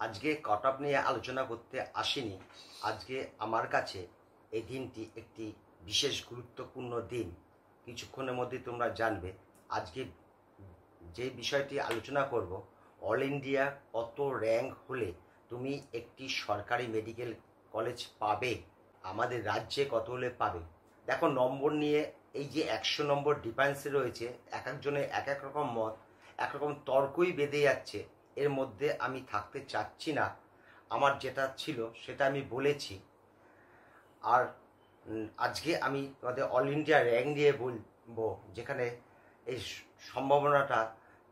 আজকে cut off নিয়ে আলোচনা করতে আসিনি। আজকে আমার কাছে এই দিনটি একটি বিশেষ গুরুত্বপূর্ণ দিন। কিছুক্ষণের মধ্যে তোমরা জানবে। আজকে যে বিষয়টি আলোচনা করব, অল ইন্ডিয়া কত র্যাঙ্ক হলে তুমি একটি সরকারি মেডিকেল কলেজ পাবে, আমাদের রাজ্যে কত হলে পাবে। দেখো, নম্বর নিয়ে এই যে 100 নম্বর ডিফারেন্সে রয়েছে, এক একজনের এক এক রকম মত, একরকম তর্কই বেঁধে যাচ্ছে। এর মধ্যে আমি থাকতে চাচ্ছি না। আমার যেটা ছিল সেটা আমি বলেছি। আর আজকে আমি তোমাদের অল ইন্ডিয়া র্যাঙ্ক দিয়ে বলবো, যেখানে এই সম্ভাবনাটা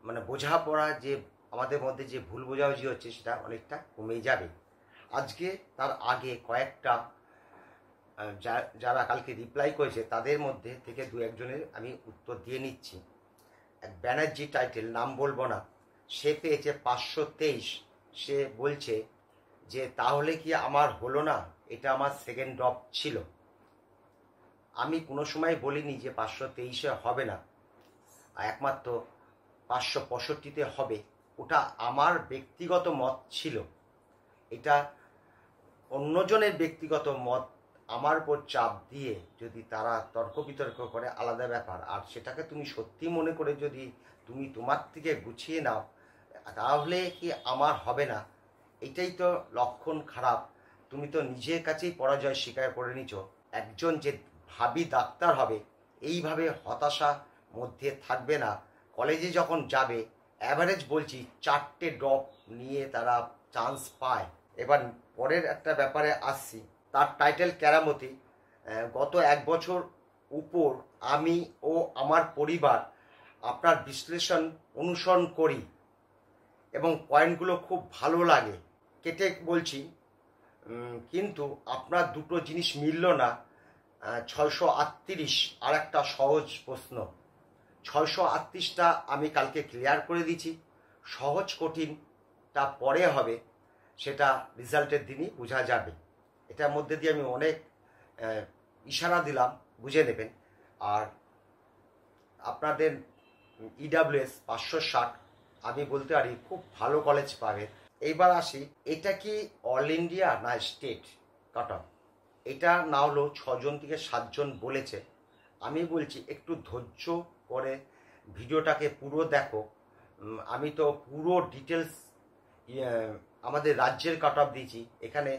মানে বোঝাপড়া যে আমাদের মধ্যে যে ভুল বোঝাবুঝি হচ্ছে সেটা অনেকটা কমে যাবে। আজকে তার আগে কয়েকটা যারা কালকে রিপ্লাই করেছে তাদের মধ্যে থেকে দু একজনের আমি উত্তর দিয়ে নিচ্ছি। এক ব্যানার্জি টাইটেল, নাম বলবো না, সে পেয়েছে 523। সে বলছে যে তাহলে কি আমার হলো না, এটা আমার সেকেন্ড ড্রপ ছিল। আমি কোনো সময় বলিনি যে 523-এ হবে না, একমাত্র 565-তে হবে। ওটা আমার ব্যক্তিগত মত ছিল। এটা অন্যজনের ব্যক্তিগত মত আমার উপর চাপ দিয়ে যদি তারা তর্ক বিতর্ক করে, আলাদা ব্যাপার। আর সেটাকে তুমি সত্যি মনে করে যদি তুমি তোমার থেকে গুছিয়ে নাও, তাহলে কি আমার হবে না, এটাই তো লক্ষণ খারাপ। তুমি তো নিজের কাছেই পরাজয় স্বীকার করে নিচ্ছ। একজন যে ভাবি ডাক্তার হবে, এইভাবে হতাশা মধ্যে থাকবে না। কলেজে যখন যাবে, অ্যাভারেজ বলছি 4টে ড্রপ নিয়ে তারা চান্স পায়। এবার পরের একটা ব্যাপারে আসছি, তার টাইটেল কেরামতি। গত 1 বছর উপর আমি ও আমার পরিবার আপনার বিশ্লেষণ অনুসরণ করি এবং পয়েন্টগুলো খুব ভালো লাগে। কেটে বলছি, কিন্তু আপনার দুটো জিনিস মিলল না। 638 আর একটা সহজ প্রশ্ন। 638টা আমি কালকে ক্লিয়ার করে দিয়েছি। সহজ কঠিনটা পরে হবে, সেটা রেজাল্টের দিনই বোঝা যাবে। এটার মধ্যে দিয়ে আমি অনেক ইশারা দিলাম, বুঝে নেবেন। আর আপনাদের EWS 560 আমি বলতে পারি খুব ভালো কলেজ পাবে। এইবার আসি, এটা কি অল ইন্ডিয়া না স্টেট কাট অফ? এটা না হলেও 6জন থেকে 7জন বলেছে। আমি বলছি একটু ধৈর্য করে ভিডিওটাকে পুরো দেখো। আমি তো পুরো ডিটেলস আমাদের রাজ্যের কাট অফ দিয়েছি। এখানে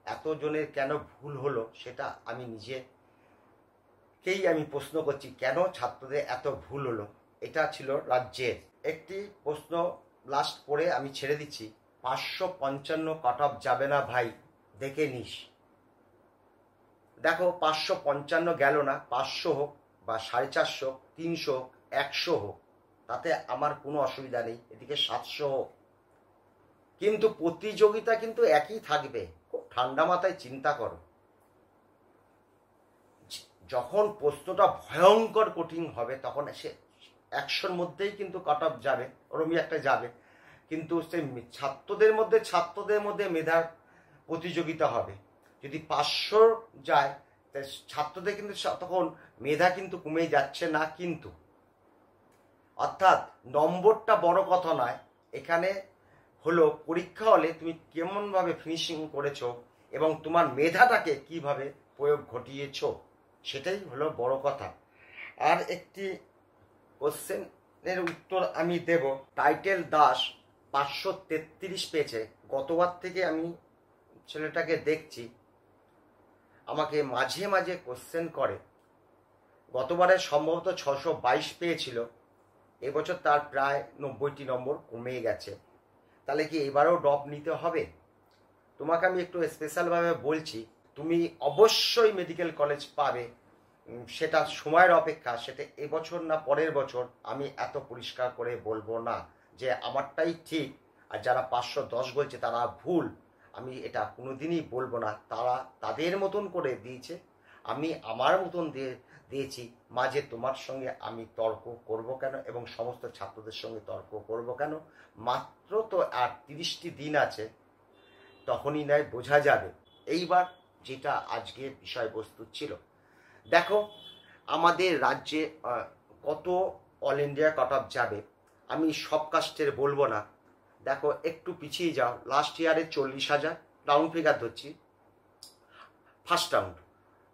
এতজনের কেন ভুল হলো সেটা আমি নিজেকেই আমি প্রশ্ন করছি, কেন ছাত্রদের এত ভুল হলো। এটা ছিল রাজ্যের। একটি প্রশ্ন লাস্ট পড়ে আমি ছেড়ে দিচ্ছি। 555 কাট অফ যাবে না ভাই, দেখে নিস। দেখো, 555 গেল না, 500 হোক বা 450, 300, 100 হোক, তাতে আমার কোনো অসুবিধা নেই। এদিকে 700 হোক, কিন্তু প্রতিযোগিতা কিন্তু একই থাকবে। খুব ঠান্ডা মাথায় চিন্তা করো। যখন প্রশ্নটা ভয়ঙ্কর কঠিন হবে, তখন সে 100-র মধ্যেই কিন্তু কাট অফ যাবে, ওরমই একটা যাবে। কিন্তু সেই ছাত্রদের মধ্যে মেধার প্রতিযোগিতা হবে। যদি 500 যায়, ছাত্রদের কিন্তু তখন মেধা কিন্তু কমে যাচ্ছে না। কিন্তু অর্থাৎ নম্বরটা বড় কথা নয়, এখানে হলো পরীক্ষা হলে তুমি কেমনভাবে ফিনিশিং করেছো এবং তোমার মেধাটাকে কিভাবে প্রয়োগ ঘটিয়েছ, সেটাই হলো বড় কথা। আর একটি কোশ্চেনের উত্তর আমি দেব। টাইটেল দাস 533 পেয়েছে। গতবার থেকে আমি ছেলেটাকে দেখছি, আমাকে মাঝে মাঝে কোশ্চেন করে। গতবারে সম্ভবত 622 পেয়েছিল, এবছর তার প্রায় 90টি নম্বর কমে গেছে। তাহলে কি এবারেও ড্রপ নিতে হবে? তোমাকে আমি একটু স্পেশালভাবে বলছি, তুমি অবশ্যই মেডিকেল কলেজ পাবে। সেটা সময়ের অপেক্ষা, সেটা এবছর না পরের বছর। আমি এত পরিষ্কার করে বলবো না যে আমারটাই ঠিক আর যারা 510 বলছে তারা ভুল। আমি এটা কোনোদিনই বলবো না। তারা তাদের মতন করে দিয়েছে, আমি আমার মতন দিয়েছি। মাঝে তোমার সঙ্গে আমি তর্ক করব কেন এবং সমস্ত ছাত্রদের সঙ্গে তর্ক করব কেন? মাত্র তো আর 30টি দিন আছে, তখনই নয় বোঝা যাবে। এইবার যেটা আজকে বিষয়বস্তু ছিল, দেখো আমাদের রাজ্যে কত অল ইন্ডিয়া কাট অফ যাবে। আমি সব কাস্টের বলবো না। দেখো একটু পিছিয়ে যাও, লাস্ট ইয়ারে 40,000, রাউন্ড ফিগার ধরছি, ফার্স্ট রাউন্ড।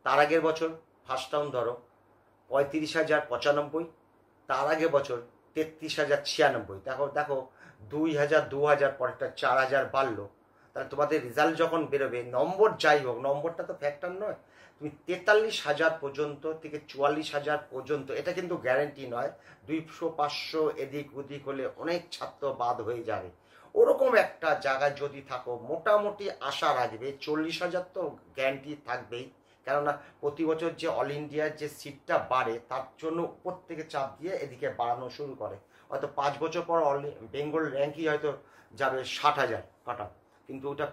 তার আগের বছর ফার্স্ট রাউন্ড ধরো 35,095, তার আগের বছর 33,096। দেখো দেখো 2,000 2,000 পরেরটা 4,000 বাড়লো। তাহলে তোমাদের রেজাল্ট যখন বেরোবে, নম্বর যাই হোক, নম্বরটা তো ফ্যাক্টর নয়, তুমি 43,000 পর্যন্ত থেকে 44,000 পর্যন্ত, এটা কিন্তু গ্যারেন্টি নয়। 200-500 এদিক ওদিক হলে অনেক ছাত্র বাদ হয়ে যাবে। ওরকম একটা জায়গায় যদি থাকো, মোটামুটি আশা রাখবে 40,000 তো গ্যারেন্টি থাকবেই। কেননা প্রতি বছর যে অল ইন্ডিয়ার যে সিটটা বাড়ে, তার জন্য উপর থেকে চাপ দিয়ে এদিকে বাড়ানো শুরু করে। হয়তো 5 বছর পর বেঙ্গল র্যাঙ্কই হয়তো যাবে 60,000 কাটা, কিন্তু ওটা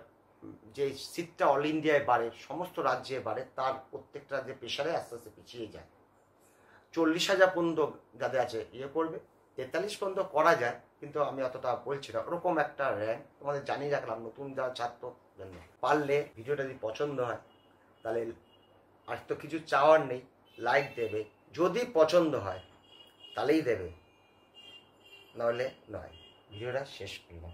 যে সিটটা অল ইন্ডিয়ায় বাড়ে, সমস্ত রাজ্যে বাড়ে, তার প্রত্যেকটা যে প্রেশারে আস্তে আস্তে পিছিয়ে যায়। 40,000 পর্যন্ত যাদের আছে ইয়ে করবে, 43 পর্যন্ত করা যায়, কিন্তু আমি অতটা বলছি না। ওরকম একটা র্যাঙ্ক তোমাদের জানিয়ে রাখলাম নতুন যারা ছাত্র জন্য। পারলে ভিডিওটা যদি পছন্দ হয়, তাহলে আর তো কিছু চাওয়ার নেই, লাইক দেবে, যদি পছন্দ হয় তাহলেই দেবে, নাহলে নয়। ভিডিওটা শেষ করলাম।